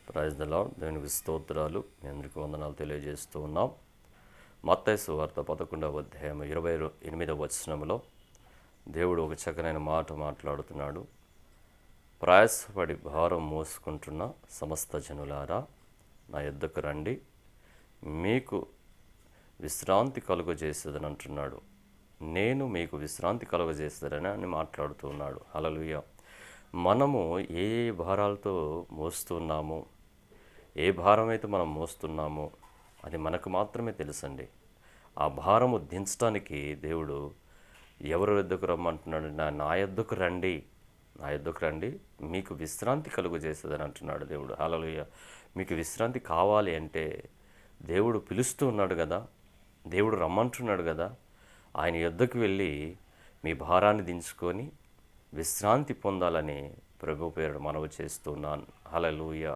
Praise the lord. దేవునికి స్తోత్రాలు. మీ అందరికీ వందనాలు తెలియజేస్తూ ఉన్నాం. మత్తయి సువార్త 11వ అధ్యాయం 28వ వచనంలో దేవుడు ఒక చక్కనైన మాట మాట్లాడుతున్నాడు. ప్రయాసపడి భారం మోసుకుంటున్న సమస్త జనులారా, నా యొద్దకు రండి, మీకు విశ్రాంతి కలుగజేసేదని అంటున్నాడు. నేను మీకు విశ్రాంతి కలుగజేసేదని అని మాట్లాడుతూ ఉన్నాడు. హల్లెలూయా. మనము ఏ భారాలతో మోస్తున్నామో, ఏ భారం అయితే మనం మోస్తున్నామో అది మనకు మాత్రమే తెలుసండి. ఆ భారము దించడానికి దేవుడు ఎవరి యొద్దకు రమ్మంటున్నాడు? నా యొద్దకు రండి, నా యొద్దకు రండి, మీకు విశ్రాంతి కలుగజేసేదని అంటున్నాడు దేవుడు. హల్లెలూయా. మీకు విశ్రాంతి కావాలి అంటే దేవుడు పిలుస్తూ ఉన్నాడు కదా, దేవుడు రమ్మంటున్నాడు కదా. ఆయన యొద్దకు వెళ్ళి మీ భారాన్ని దించుకొని విశ్రాంతి పొందాలని ప్రభు పేరు మనవి చేస్తున్నాను. హల్లెలూయా.